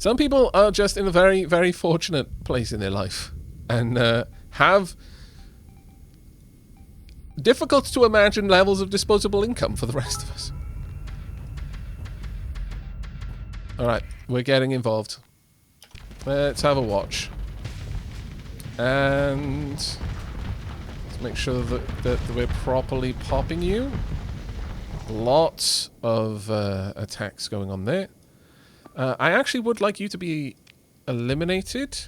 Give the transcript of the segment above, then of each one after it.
Some people are just in a very, very fortunate place in their life and have difficult to imagine levels of disposable income for the rest of us. Alright, we're getting involved. Let's have a watch. And let's make sure that we're properly popping you. Lots of attacks going on there. I actually would like you to be eliminated.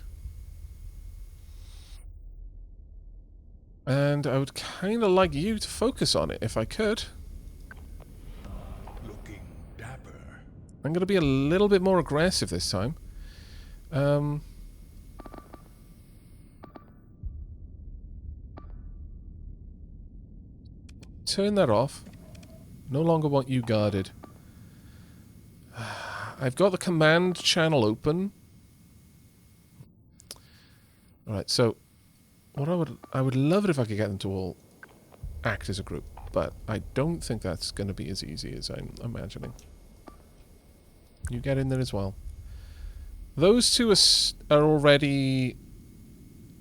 And I would kind of like you to focus on it if I could. Looking dapper. I'm going to be a little bit more aggressive this time. Turn that off. No longer want you guarded. I've got the command channel open. Alright, so what I would love it if I could get them to all act as a group, but I don't think that's going to be as easy as I'm imagining. You get in there as well. Those two are already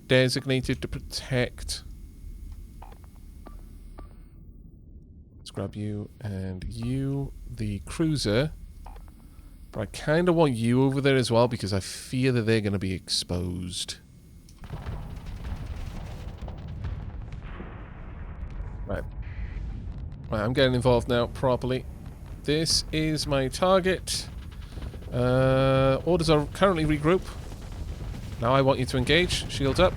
designated to protect. Let's grab you and you, the cruiser. But I kind of want you over there as well because I fear that they're going to be exposed. Right. Right, I'm getting involved now properly. This is my target. Orders are currently regroup. Now I want you to engage. Shields up.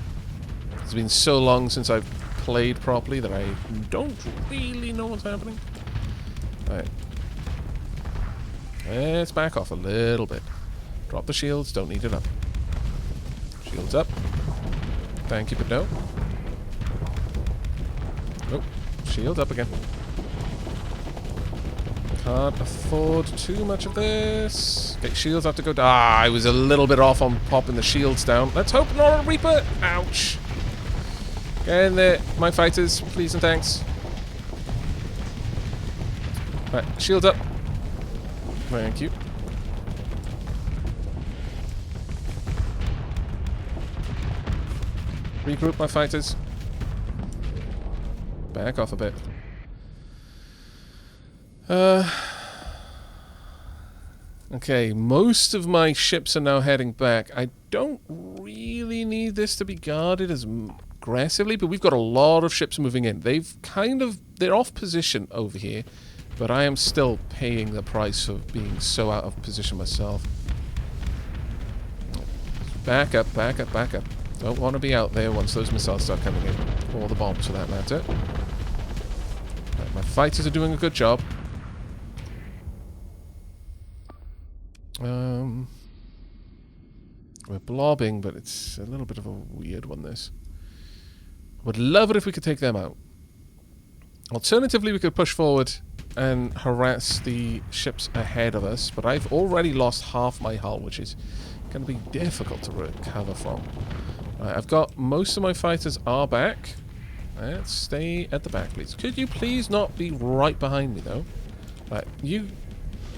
It's been so long since I've played properly that I don't really know what's happening. Right. Let's back off a little bit. Drop the shields. Don't need it up. Shields up. Thank you, but no. Nope. Shield up again. Can't afford too much of this. Okay, shields have to go down. Ah, I was a little bit off on popping the shields down. Let's hope not a Reaper. Ouch. Get in there, my fighters, please and thanks. Right, shields up. Thank you. Regroup my fighters. Back off a bit. Okay, most of my ships are now heading back. I don't really need this to be guarded as aggressively, but we've got a lot of ships moving in. They're off position over here, but I am still paying the price of being so out of position myself. Back up, back up, back up. Don't want to be out there once those missiles start coming in. Or the bombs, for that matter. Right, my fighters are doing a good job. We're blobbing, but it's a little bit of a weird one, this. Would love it if we could take them out. Alternatively, we could push forward and harass the ships ahead of us, but I've already lost half my hull, which is going to be difficult to recover from. Right, I've got most of my fighters are back. Let's stay at the back, please. Could you please not be right behind me, though? Right, you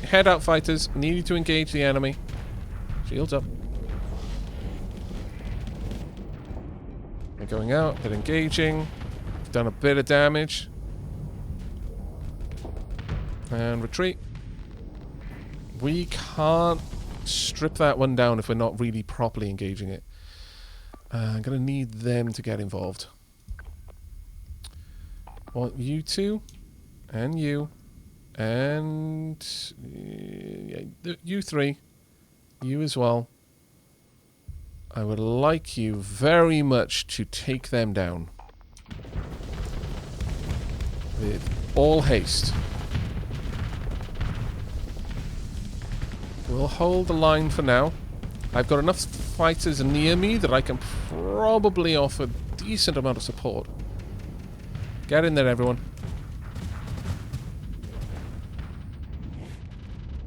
head out, fighters. Need you to engage the enemy. Shields up. They're going out. They're engaging. We've done a bit of damage. And retreat. We can't strip that one down if we're not really properly engaging it. I'm going to need them to get involved. Want you two. And you. And you three. You as well. I would like you very much to take them down. With all haste. We'll hold the line for now. I've got enough fighters near me that I can probably offer a decent amount of support. Get in there, everyone.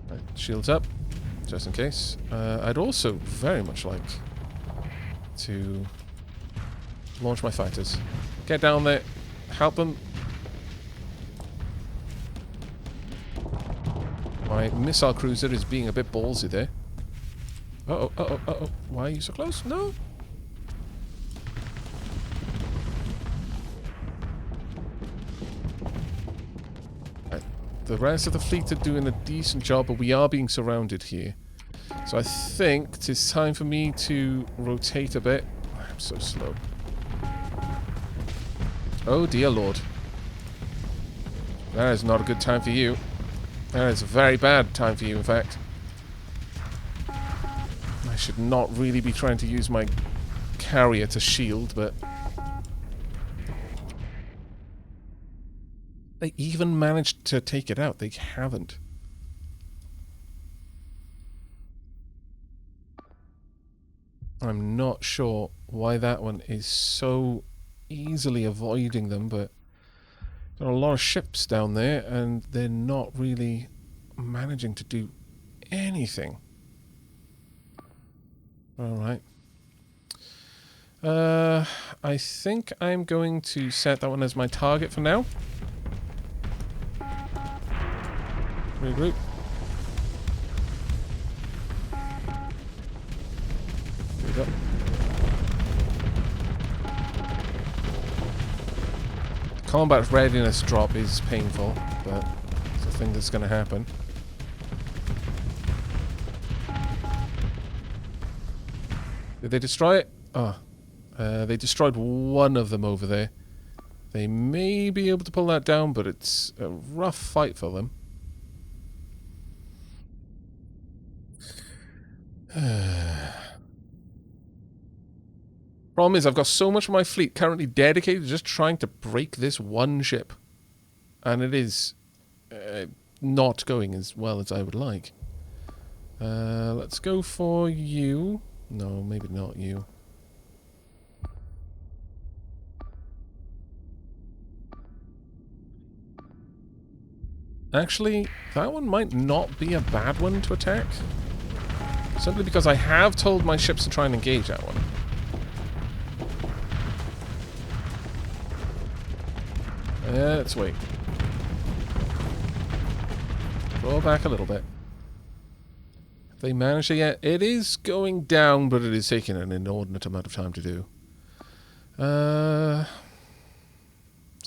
Right, shields up, just in case. I'd also very much like to launch my fighters. Get down there, help them. My missile cruiser is being a bit ballsy there. Uh-oh, uh-oh, uh-oh. Why are you so close? No. The rest of the fleet are doing a decent job, but we are being surrounded here. So I think it is time for me to rotate a bit. I'm so slow. Oh dear lord. That is not a good time for you. That is a very bad time for you, in fact. I should not really be trying to use my carrier to shield, but... They even managed to take it out. They haven't. I'm not sure why that one is so easily avoiding them, but there are a lot of ships down there, and they're not really managing to do anything. Alright. I think I'm going to set that one as my target for now. Regroup. There we go. Combat readiness drop is painful, but it's a thing that's going to happen. Did they destroy it? Oh. They destroyed one of them over there. They may be able to pull that down, but it's a rough fight for them. Problem is, I've got so much of my fleet currently dedicated to just trying to break this one ship. And it is not going as well as I would like. Let's go for you. No, maybe not you. Actually, that one might not be a bad one to attack. Simply because I have told my ships to try and engage that one. Let's wait. Roll back a little bit. If they manage to get... It is going down, but it is taking an inordinate amount of time to do. It's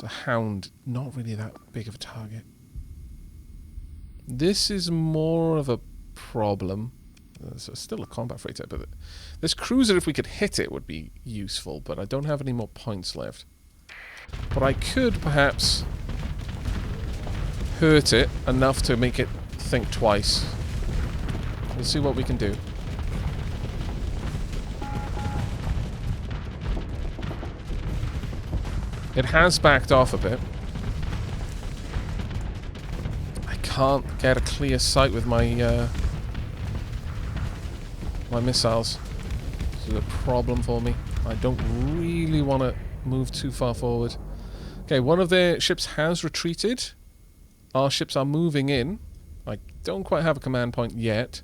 a hound. Not really that big of a target. This is more of a problem. So it's still a combat freighter, but this cruiser, if we could hit it, would be useful, but I don't have any more points left. But I could perhaps hurt it enough to make it think twice. We'll see what we can do. It has backed off a bit. I can't get a clear sight with my my missiles. This is a problem for me. I don't really want to move too far forward. Okay, one of their ships has retreated. Our ships are moving in. I don't quite have a command point yet,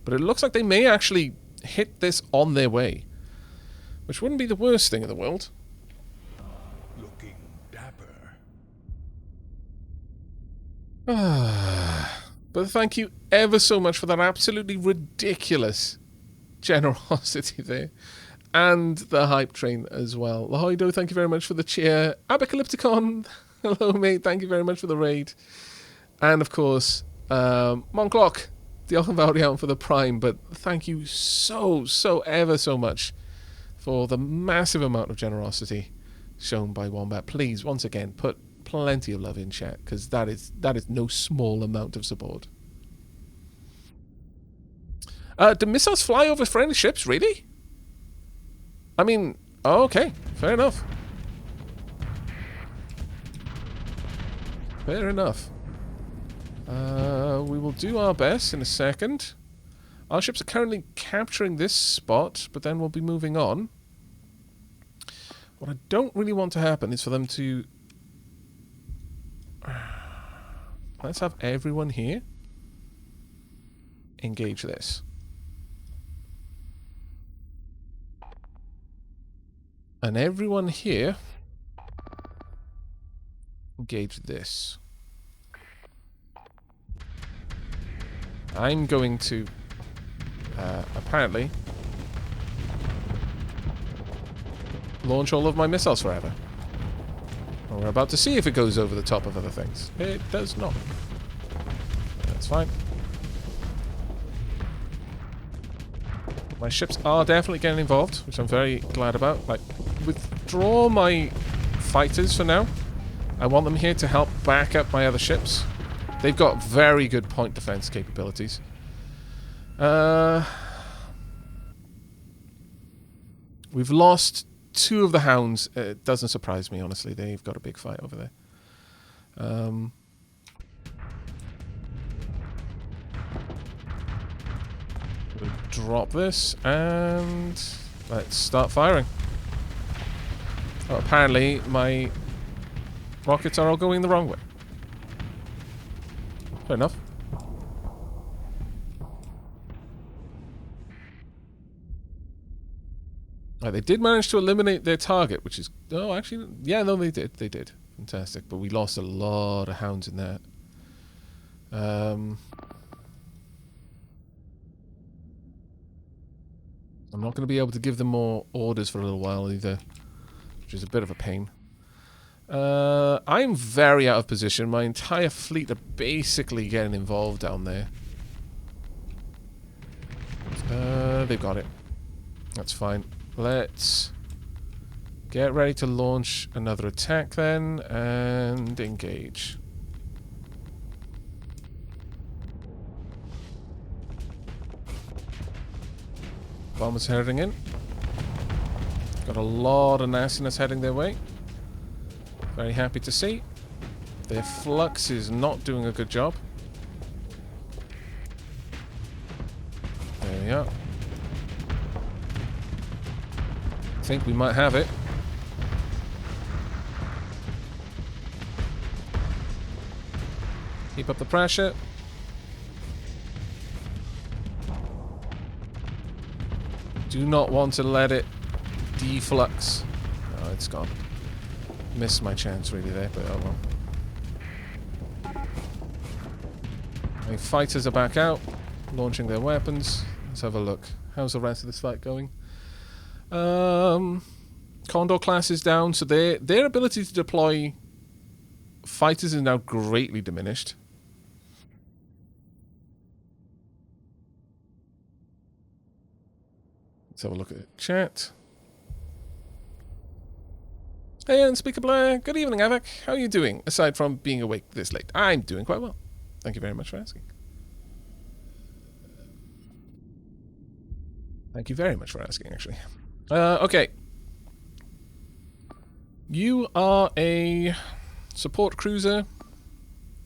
but it looks like they may actually hit this on their way, which wouldn't be the worst thing in the world. Looking dapper. But thank you ever so much for that absolutely ridiculous generosity there. And the hype train as well. Lahoido, thank you very much for the cheer. Apocalypticon, hello mate, thank you very much for the raid. And of course, Monclock, diolch yn fawr iawn for the prime, but thank you so ever so much for the massive amount of generosity shown by Wombat. Please, once again, put plenty of love in chat, because that is no small amount of support. Do missiles fly over friendly ships, really? I mean, oh, okay, fair enough. Fair enough. We will do our best in a second. Our ships are currently capturing this spot, but then we'll be moving on. What I don't really want to happen is for them to... Let's have everyone here engage this. And everyone here engage this. I'm going to apparently launch all of my missiles forever. And we're about to see if it goes over the top of other things. It does not. That's fine. My ships are definitely getting involved, which I'm very glad about. Like, withdraw my fighters for now. I want them here to help back up my other ships. They've got very good point defense capabilities. We've lost 2 of the hounds. It doesn't surprise me, honestly. They've got a big fight over there. We'll drop this and let's start firing. Oh, apparently my rockets are all going the wrong way. Fair enough. Right, they did manage to eliminate their target, which is... Oh, actually... Yeah, no, they did. They did. Fantastic. But we lost a lot of hounds in that. I'm not going to be able to give them more orders for a little while either, which is a bit of a pain. I'm very out of position. My entire fleet are basically getting involved down there. They've got it. That's fine. Let's get ready to launch another attack then, and engage. Bombers heading in. Got a lot of nastiness heading their way. Very happy to see. Their flux is not doing a good job. There we are. I think we might have it. Keep up the pressure. Do not want to let it deflux. Oh, it's gone. Missed my chance really there, but oh well. My fighters are back out, launching their weapons. Let's have a look. How's the rest of this fight going? Condor class is down, so their ability to deploy fighters is now greatly diminished. Let's have a look at the chat. Hey, Unspeakable. Good evening, Aavak. How are you doing, aside from being awake this late? I'm doing quite well. Thank you very much for asking. Thank you very much for asking, actually. Okay. You are a support cruiser.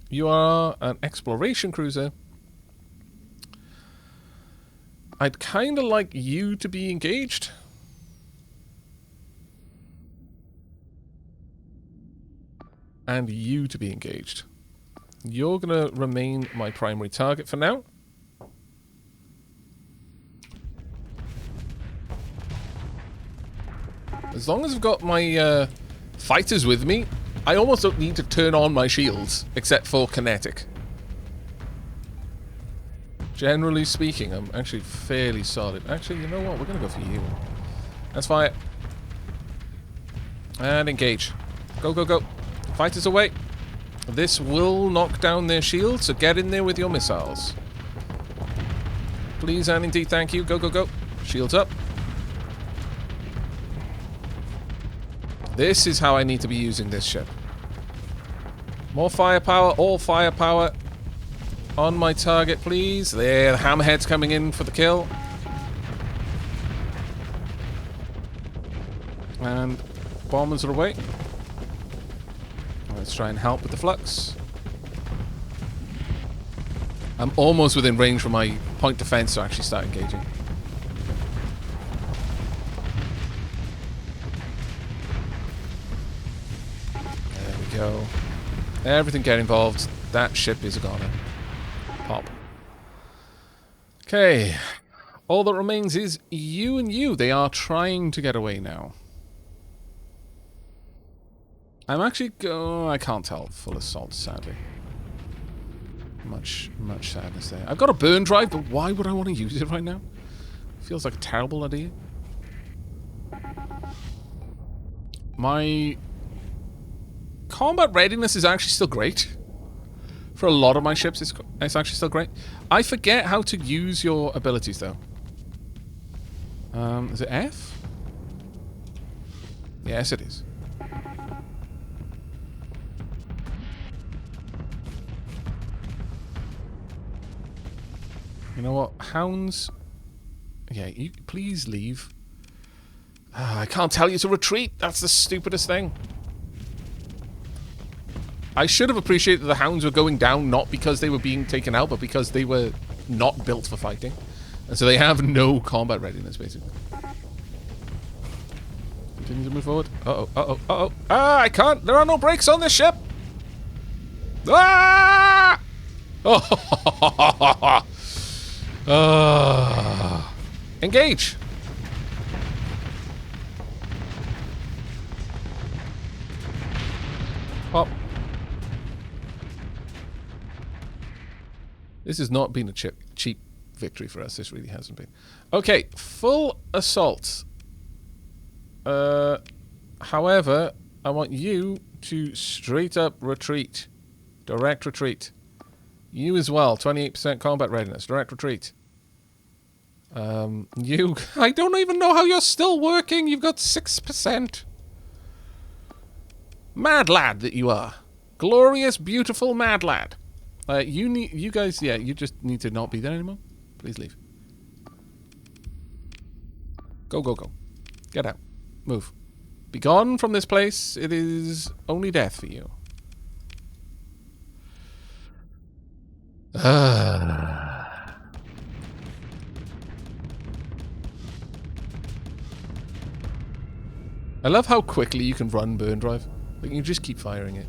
You are an exploration cruiser. I'd kind of like you to be engaged. And you to be engaged. You're going to remain my primary target for now. As long as I've got my fighters with me, I almost don't need to turn on my shields, except for kinetic. Generally speaking, I'm actually fairly solid. Actually, you know what? We're going to go for you. That's fine. And engage. Go, go, go. Fighters away. This will knock down their shields, so get in there with your missiles. Please and indeed thank you. Go, go, go. Shields up. This is how I need to be using this ship. More firepower, all firepower on my target, please. There, the hammerhead's coming in for the kill. And bombers are away. Let's try and help with the flux. I'm almost within range for my point defense to actually start engaging. There we go. Everything get involved. That ship is a goner. Pop. Okay. All that remains is you and you. They are trying to get away now. I'm actually... I can't tell. Full assault, sadly. Much sadness there. I've got a burn drive, but why would I want to use it right now? Feels like a terrible idea. My combat readiness is actually still great. For a lot of my ships, it's actually still great. I forget how to use your abilities, though. Is it F? Yes, it is. You know what? Hounds... Yeah, you please leave. I can't tell you to retreat. That's the stupidest thing. I should have appreciated that the hounds were going down not because they were being taken out, but because they were not built for fighting. And so they have no combat readiness, basically. Continue to move forward. Uh-oh, uh-oh, uh-oh. Ah, I can't. There are no brakes on this ship. Ah! Oh. Engage. Pop. This has not been a cheap victory for us. This really hasn't been. Okay, full assault. However, I want you to straight up retreat. Direct retreat. You as well. 28% combat readiness. Direct retreat. You... I don't even know how you're still working. You've got 6%. Mad lad that you are. Glorious, beautiful mad lad. You guys, yeah, you just need to not be there anymore. Please leave. Go, go, go. Get out. Move. Be gone from this place. It is only death for you. I love how quickly you can run burn drive. Like, you just keep firing it.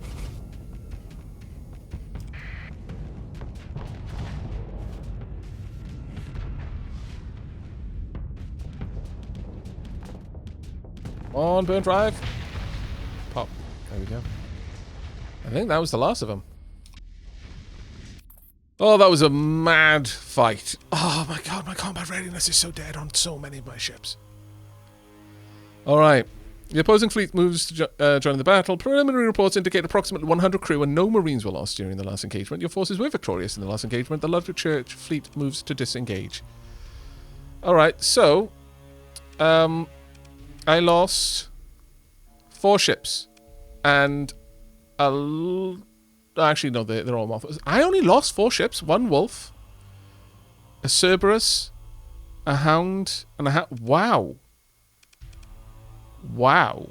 On burn drive. Pop. There we go. I think that was the last of them. Oh, that was a mad fight. Oh my god, my combat readiness is so dead on so many of my ships. Alright. The opposing fleet moves to join the battle. Preliminary reports indicate approximately 100 crew and no marines were lost during the last engagement. Your forces were victorious in the last engagement. The Ludwig Church fleet moves to disengage. Alright, so... I lost 4 ships. And... Actually, no, they're all Moths. I only lost 4 ships. 1 wolf. A Cerberus. A hound. And a wow. Wow.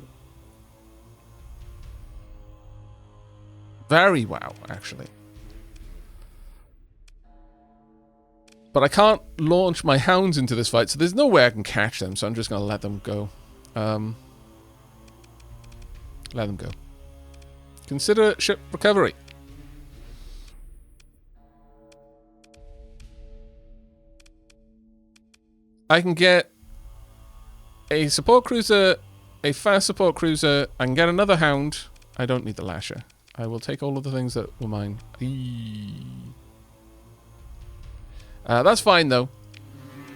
Very wow, actually. But I can't launch my hounds into this fight, so there's no way I can catch them, so I'm just going to let them go. Let them go. Consider ship recovery. I can get a support cruiser, a fast support cruiser, I can get another hound. I don't need the lasher. I will take all of the things that were mine. That's fine, though.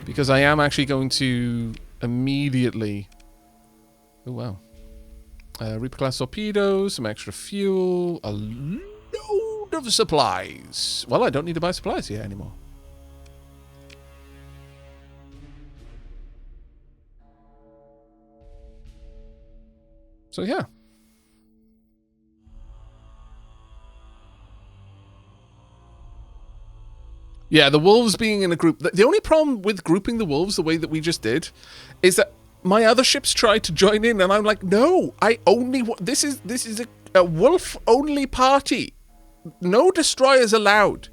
Because I am actually going to immediately... Oh, wow. Reaper-class torpedoes, some extra fuel, a load of supplies. Well, I don't need to buy supplies here anymore. So, yeah. Yeah, the wolves being in a group... The only problem with grouping the wolves the way that we just did is that my other ships tried to join in, and I'm like, no, I only... This is a wolf-only party. No destroyers allowed.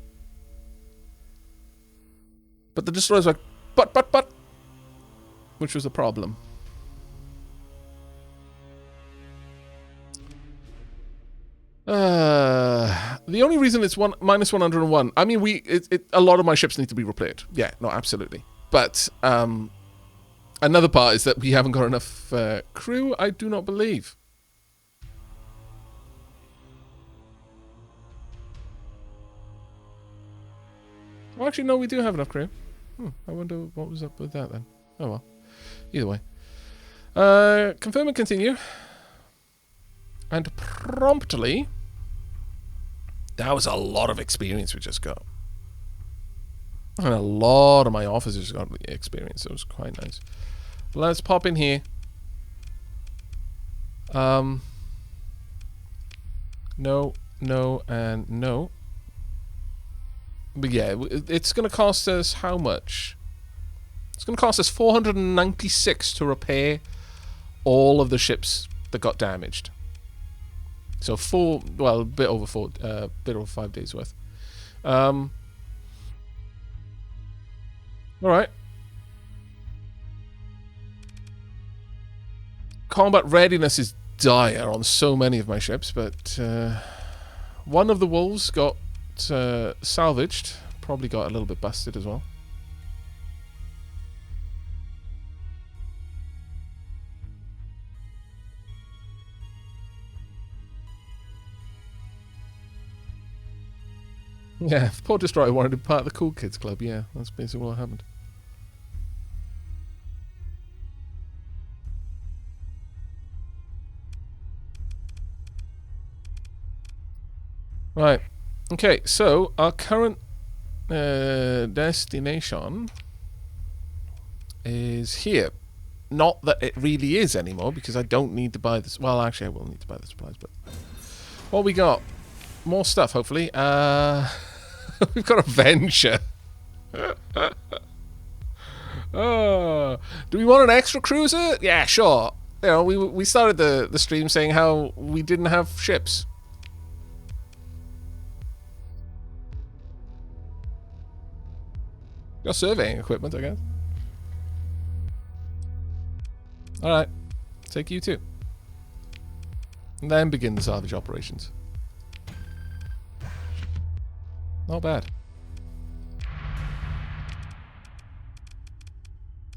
But the destroyers were like, but... Which was a problem. The only reason it's minus 101, I mean, a lot of my ships need to be repaired. Yeah, no, absolutely. But another part is that we haven't got enough crew, I do not believe. Well, actually, no, we do have enough crew. I wonder what was up with that then. Oh well. Either way. Confirm and continue. And promptly... That was a lot of experience we just got. And a lot of my officers got experience. It was quite nice. Let's pop in here. No, no, and no. But yeah, it's going to cost us how much? It's going to cost us 496 to repair all of the ships that got damaged. So a bit over 5 days worth. All right. Combat readiness is dire on so many of my ships, but one of the wolves got salvaged. Probably got a little bit busted as well. Yeah, the Port Destroyer wanted to be part of the Cool Kids Club. Yeah, that's basically what happened. Right. Okay, so our current destination is here. Not that it really is anymore, because I don't need to buy this. Well, actually, I will need to buy the supplies, but... What we got? More stuff, hopefully. We've got a venture. Oh, do we want an extra cruiser? Yeah, sure. You know, we started the stream saying how we didn't have ships. Got surveying equipment, I guess. Alright. Take you too. And then begin the salvage operations. Not bad.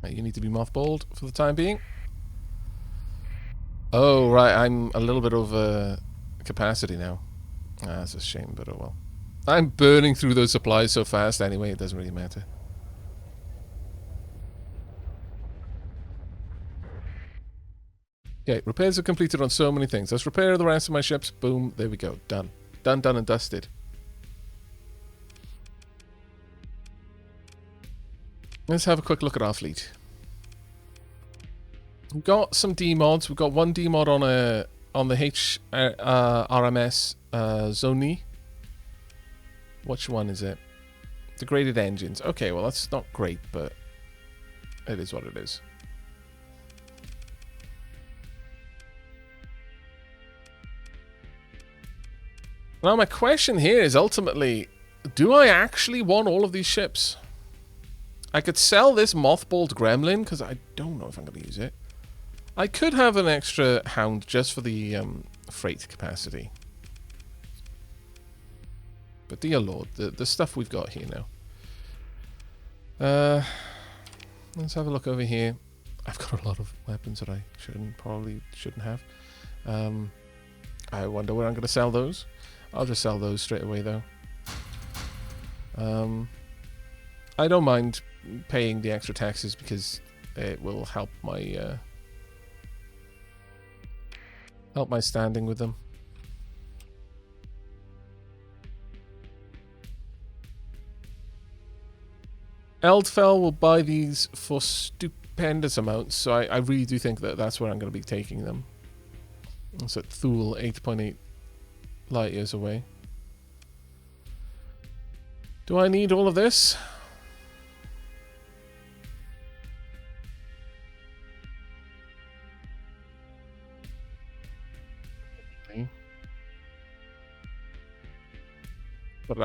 Right, you need to be mothballed for the time being. Oh, right. I'm a little bit over capacity now. That's a shame, but oh well. I'm burning through those supplies so fast anyway, it doesn't really matter. Okay, repairs are completed on so many things. Let's repair the rest of my ships. Boom, there we go. Done. Done, done, and dusted. Let's have a quick look at our fleet. We've got some D-mods. We've got one D-mod on the RMS Zoni. Which one is it? Degraded engines. Okay, well that's not great, but it is what it is. Now my question here is ultimately, do I actually want all of these ships? I could sell this mothballed gremlin, because I don't know if I'm going to use it. I could have an extra hound just for the freight capacity. But dear lord, the stuff we've got here now. Let's have a look over here. I've got a lot of weapons that I probably shouldn't have. I wonder where I'm going to sell those. I'll just sell those straight away though. I don't mind paying the extra taxes because it will help my standing with them. Eldfell will buy these for stupendous amounts, so I really do think that that's where I'm going to be taking them. It's at Thule, 8.8 light years away. Do I need all of this? But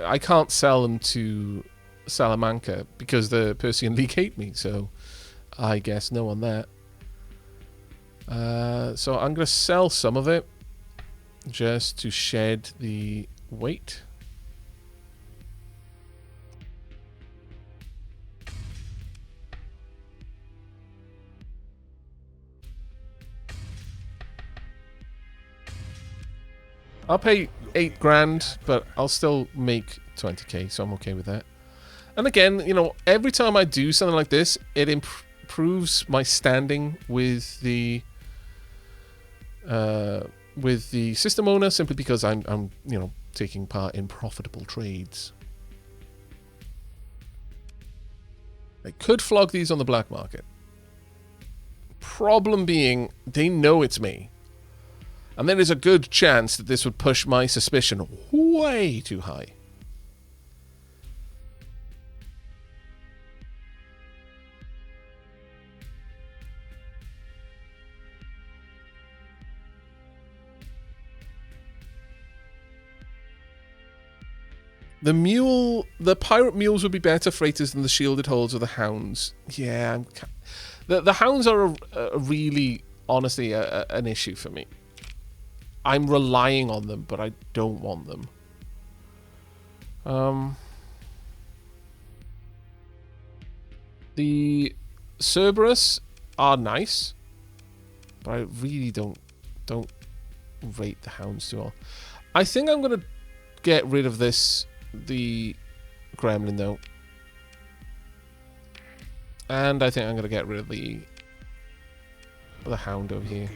I can't sell them to Salamanca because the Persian League hate me, so I guess no on that. So I'm going to sell some of it just to shed the weight. I'll pay 8 grand, but I'll still make 20k, so I'm okay with that. And again, you know, every time I do something like this, it improves my standing with the system owner, simply because I'm you know, taking part in profitable trades. I could flog these on the black market. Problem being, they know it's me. And there is a good chance that this would push my suspicion way too high. The pirate mules would be better freighters than the shielded hulls or the hounds. Yeah, the hounds are really, honestly, an issue for me. I'm relying on them, but I don't want them. The Cerberus are nice, but I really don't rate the hounds too well. I think I'm gonna get rid of the gremlin though, and I think I'm gonna get rid of the hound over here.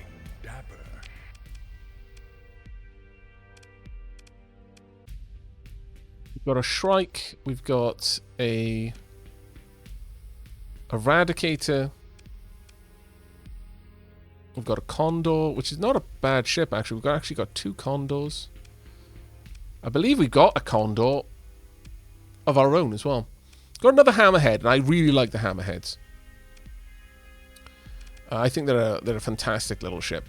We've got a Shrike, we've got a Eradicator, we've got a Condor, which is not a bad ship actually. We've actually got 2 Condors. I believe we've got a Condor of our own as well. Got another Hammerhead, and I really like the Hammerheads. I think they're a fantastic little ship.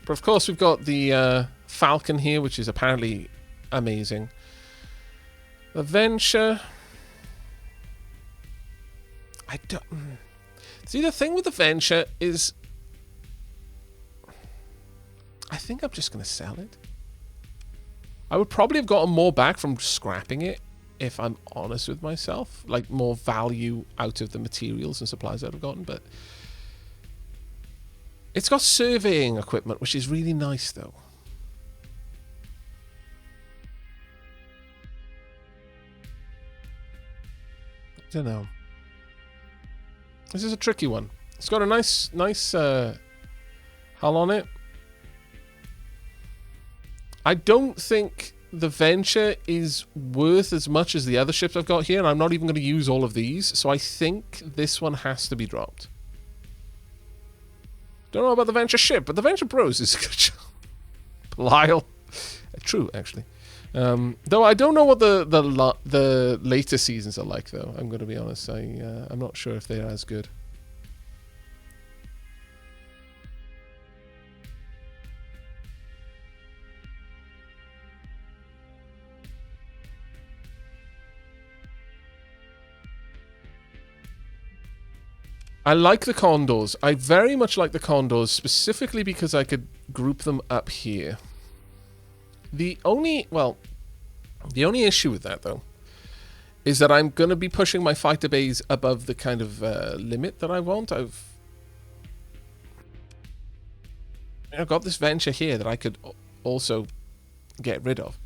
But of course, we've got the Falcon here, which is apparently amazing. The Venture. I don't. See, the thing with the Venture is, I think I'm just going to sell it. I would probably have gotten more back from scrapping it, if I'm honest with myself. Like, more value out of the materials and supplies I'd have gotten, but it's got surveying equipment, which is really nice, though. I don't know. This is a tricky one. It's got a nice hull on it. I don't think the Venture is worth as much as the other ships I've got here, and I'm not even going to use all of these, so I think this one has to be dropped. Don't know about the Venture ship, but the Venture Bros is a good job. Belial. True, actually. Though I don't know what the later seasons are like, though. I'm going to be honest. I'm not sure if they're as good. I like the Condors. I very much like the Condors, specifically because I could group them up here. The only issue with that, though, is that I'm going to be pushing my fighter bays above the kind of limit that I want. I've got this Venture here that I could also get rid of.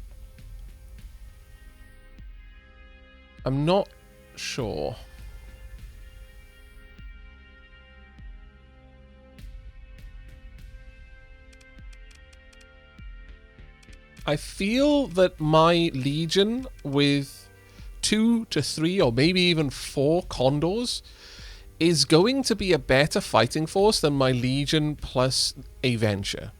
I'm not sure. I feel that my Legion with 2 to 3 or maybe even 4 Condors is going to be a better fighting force than my Legion plus a Venture.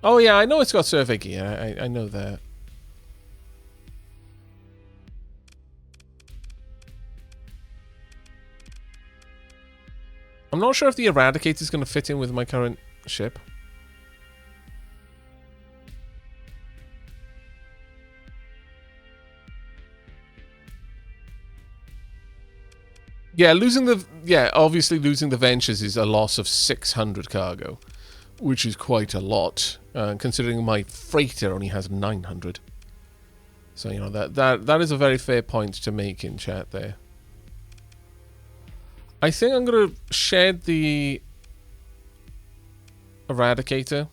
Oh yeah, I know it's got survey gear. I know that. I'm not sure if the Eradicator is going to fit in with my current ship. Yeah, obviously losing the Ventures is a loss of 600 cargo, which is quite a lot, considering my freighter only has 900. So, you know, that is a very fair point to make in chat there. I think I'm going to shed the Eradicator.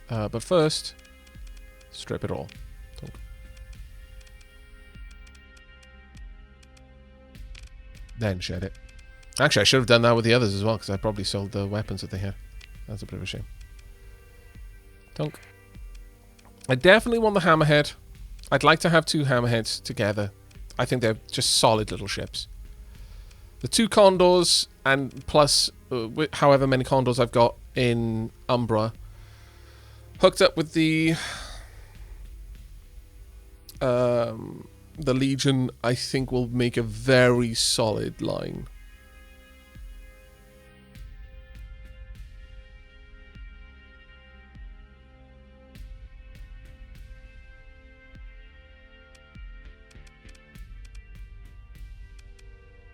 But first, strip it all. Then shed it. Actually, I should have done that with the others as well, because I probably sold the weapons that they had. That's a bit of a shame. Tonk. I definitely want the hammerhead. I'd like to have 2 hammerheads together. I think they're just solid little ships. The 2 condors, and plus however many condors I've got in Umbra, hooked up with the Legion, I think will make a very solid line.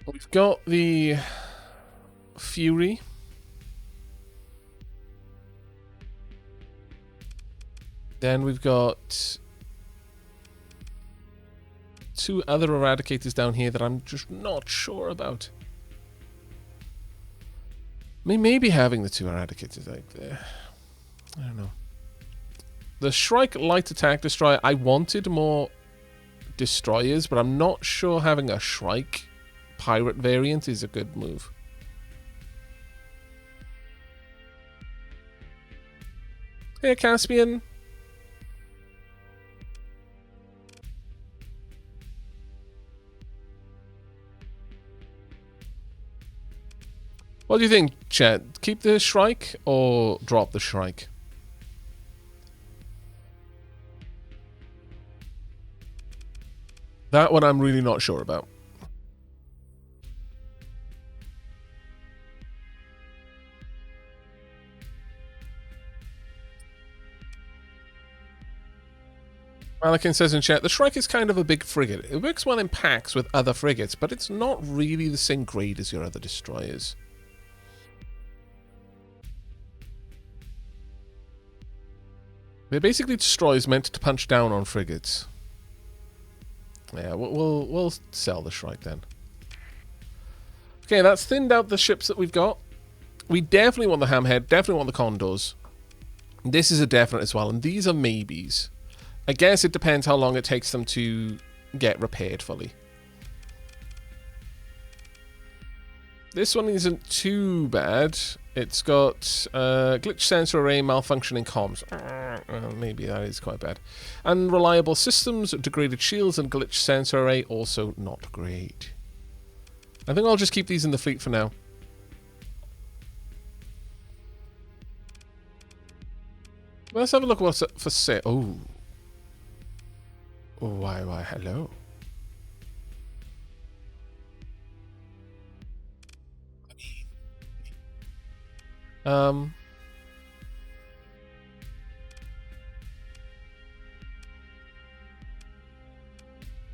We've got the Fury. Then we've got 2 other Eradicators down here that I'm just not sure about. I mean, maybe having the 2 Eradicators like there. I don't know. The Shrike Light Attack Destroyer, I wanted more destroyers, but I'm not sure having a Shrike pirate variant is a good move. Hey, Caspian. What do you think, chat? Keep the Shrike or drop the Shrike? That one I'm really not sure about. Malakin says in chat, the Shrike is kind of a big frigate. It works well in packs with other frigates, but it's not really the same grade as your other destroyers. They're basically destroyers meant to punch down on frigates. Yeah, we'll sell the Shrike then. Okay, that's thinned out the ships that we've got. We definitely want the Hammerhead, definitely want the Condors. This is a definite as well, and these are maybes. I guess it depends how long it takes them to get repaired fully. This one isn't too bad. It's got glitch sensor array, malfunctioning comms. Maybe that is quite bad. Unreliable systems, degraded shields, and glitch sensor array, also not great. I think I'll just keep these in the fleet for now. Let's have a look what's for sale. Oh. Oh, why, hello.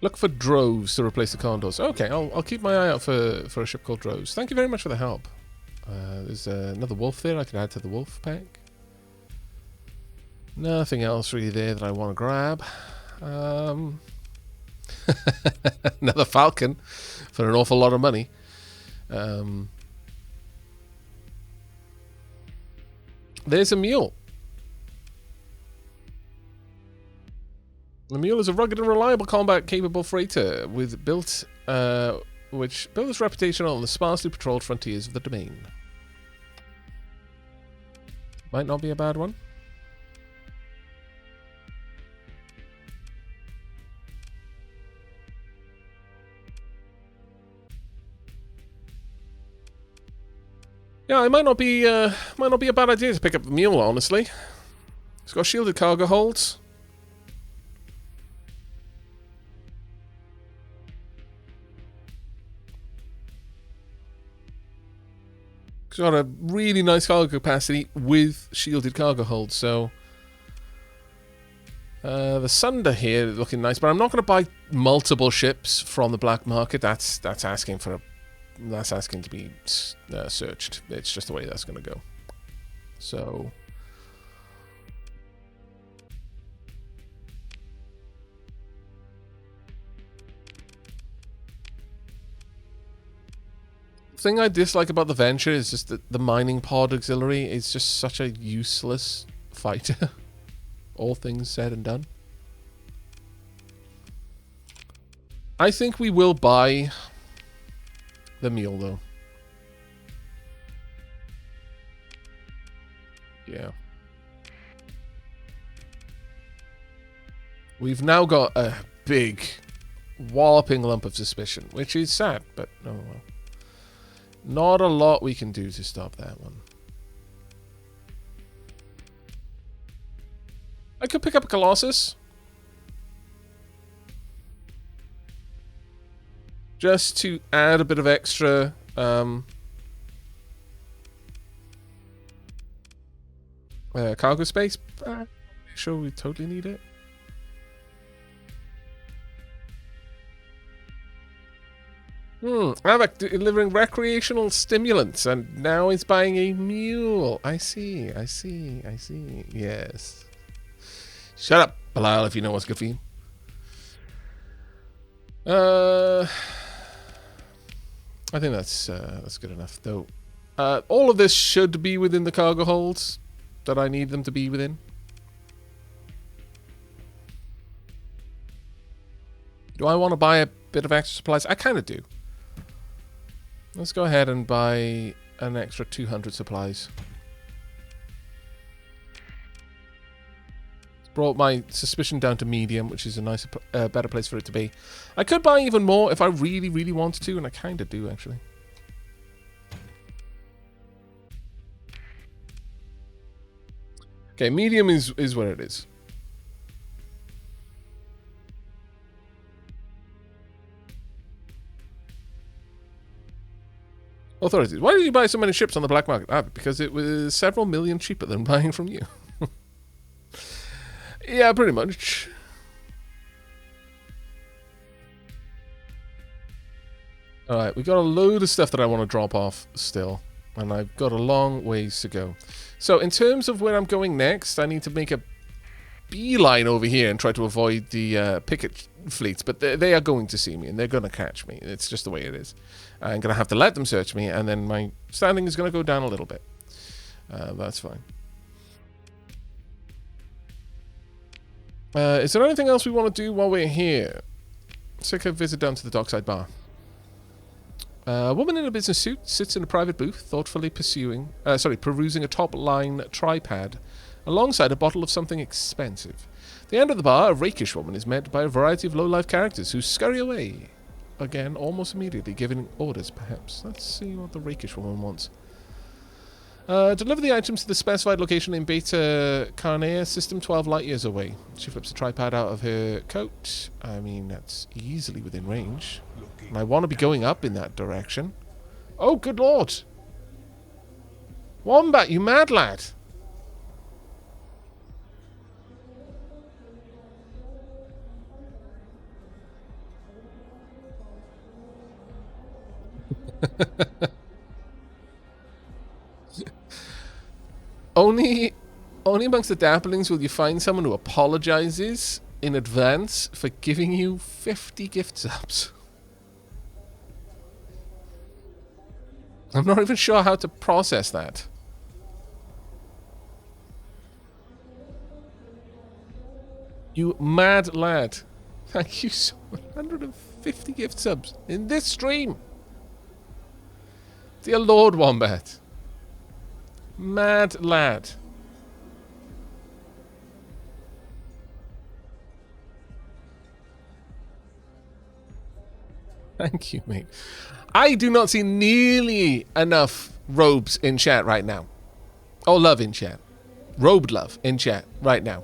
Look for droves to replace the Condors. Okay, I'll keep my eye out for a ship called Droves. Thank you very much for the help. There's another wolf there I can add to the wolf pack. Nothing else really there that I want to grab. Another Falcon for an awful lot of money. There's a mule. The mule is a rugged and reliable combat-capable freighter with which built its reputation on the sparsely patrolled frontiers of the domain. Might not be a bad one. Yeah, it might not be a bad idea to pick up the mule, honestly. It's got shielded cargo holds. It's got a really nice cargo capacity with shielded cargo holds, so the Sunder here is looking nice, but I'm not going to buy multiple ships from the black market. That's asking for that's asking to be searched. It's just the way that's going to go. So the thing I dislike about the Venture is just that the mining pod auxiliary is just such a useless fighter. all things said and done. I think we will buy the meal, though. Yeah. We've now got a big, walloping lump of suspicion, which is sad, but oh well. Not a lot we can do to stop that one. I could pick up a Colossus. Just to add a bit of extra cargo space. Sure, we totally need it. Aavak delivering recreational stimulants, and now he's buying a mule. I see. Yes. Shut up, Bilal, if you know what's good for you. I think that's good enough, though. All of this should be within the cargo holds that I need them to be within. Do I want to buy a bit of extra supplies? I kind of do. Let's go ahead and buy an extra 200 supplies. Brought my suspicion down to medium, which is a nicer, better place for it to be. I could buy even more if I really, really wanted to, and I kind of do, actually. Okay, medium is where it is. Authorities, why did you buy so many ships on the black market? Ah, because it was several million cheaper than buying from you. Yeah, pretty much. Alright, we got a load of stuff that I want to drop off still. And I've got a long ways to go. So, in terms of where I'm going next, I need to make a beeline over here and try to avoid the picket fleets. But they are going to see me, and they're going to catch me. It's just the way it is. I'm going to have to let them search me, and then my standing is going to go down a little bit. That's fine. Is there anything else we want to do while we're here? Let's take a visit down to the dockside bar. A woman in a business suit sits in a private booth, thoughtfully perusing a top-line tripod alongside a bottle of something expensive. At the end of the bar, a rakish woman is met by a variety of low-life characters who scurry away. Again, almost immediately, giving orders, perhaps. Let's see what the rakish woman wants. Deliver the items to the specified location in Beta Carnea, system 12 light years away. She flips the tripod out of her coat. I mean, that's easily within range. And I want to be going up in that direction. Oh, good lord! Wombat, you mad lad! Only amongst the dapplings will you find someone who apologizes in advance for giving you 50 gift subs. I'm not even sure how to process that. You mad lad. Thank you so much. 150 gift subs in this stream. Dear Lord Wombat. Mad lad. Thank you, mate. I do not see nearly enough robes in chat right now. Oh, love in chat. Robed love in chat right now.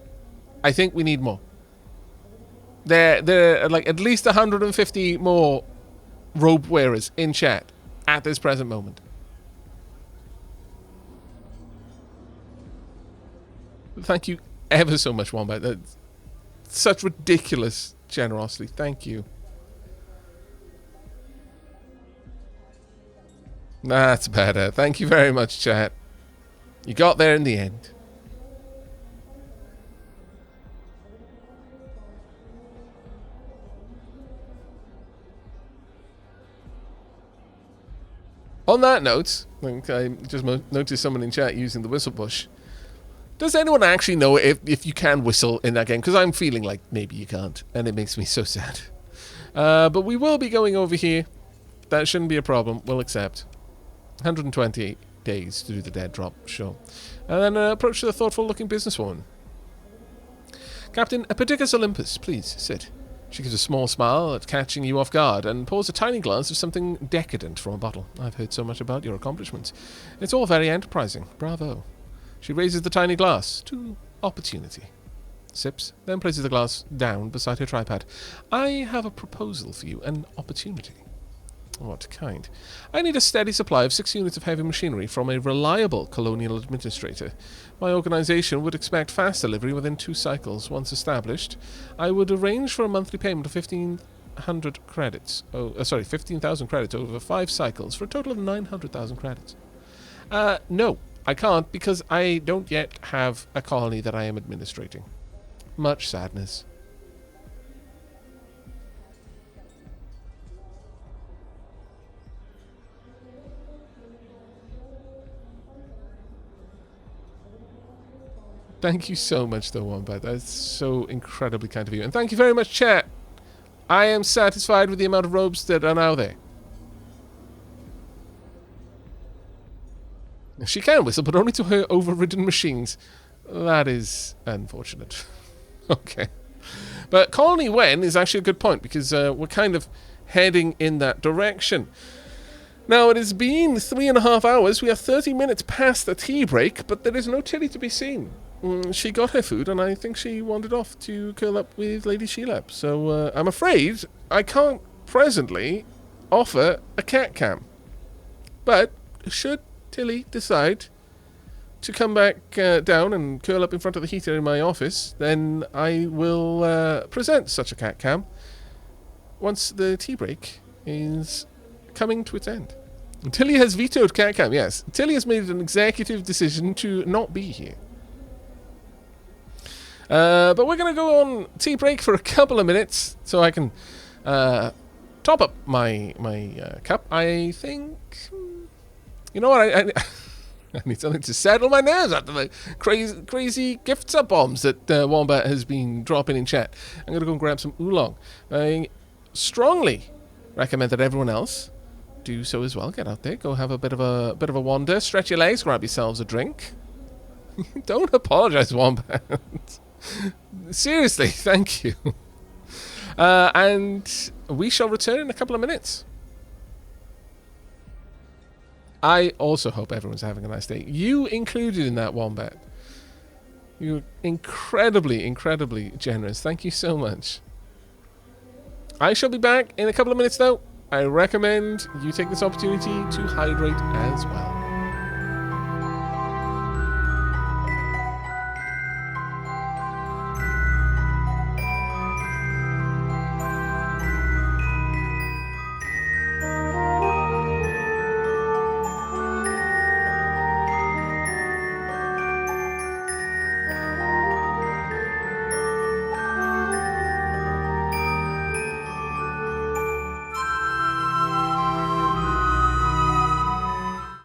I think we need more. There are like at least 150 more robe wearers in chat at this present moment. Thank you ever so much, Wombat. That's such ridiculous generosity. Thank you. That's better. Thank you very much, chat. You got there in the end. On that note, I just noticed someone in chat using the whistle bush. Does anyone actually know if you can whistle in that game? Because I'm feeling like maybe you can't, and it makes me so sad. But we will be going over here. That shouldn't be a problem. We'll accept. 128 days to do the dead drop, sure. And then approach the thoughtful-looking businesswoman. Captain Epidicus Olympus, please, sit. She gives a small smile at catching you off guard and pours a tiny glass of something decadent from a bottle. I've heard so much about your accomplishments. It's all very enterprising. Bravo. She raises the tiny glass to opportunity. Sips, then places the glass down beside her tripod. I have a proposal for you, an opportunity. What kind? I need a steady supply of 6 units of heavy machinery from a reliable colonial administrator. My organization would expect fast delivery within 2 cycles. Once established, I would arrange for a monthly payment of 1,500 credits. 15,000 credits over 5 cycles for a total of 900,000 credits. No, I can't because I don't yet have a colony that I am administrating. Much sadness. Thank you so much, though, Wombat. That's so incredibly kind of you. And thank you very much, chat. I am satisfied with the amount of robes that are now there. She can whistle, but only to her overridden machines. That is unfortunate. Okay. But Colony When is actually a good point, because we're kind of heading in that direction. Now, it has been 3.5 hours. We are 30 minutes past the tea break, but there is no Tilly to be seen. She got her food, and I think she wandered off to curl up with Lady Sheelap. So I'm afraid I can't presently offer a cat cam. But should Tilly decide to come back down and curl up in front of the heater in my office, then I will present such a cat cam once the tea break is coming to its end. Tilly has vetoed cat cam, yes. Tilly has made an executive decision to not be here. But we're going to go on tea break for a couple of minutes so I can top up my cup. I think... You know what? I need something to settle my nerves after the crazy gift sub bombs that Wombat has been dropping in chat. I'm going to go and grab some oolong. I strongly recommend that everyone else do so as well. Get out there, go have a bit of a wander, stretch your legs, grab yourselves a drink. Don't apologize, Wombat. Seriously, thank you. And we shall return in a couple of minutes. I also hope everyone's having a nice day. You included in that, Wombat. You're incredibly, incredibly generous. Thank you so much. I shall be back in a couple of minutes, though. I recommend you take this opportunity to hydrate as well.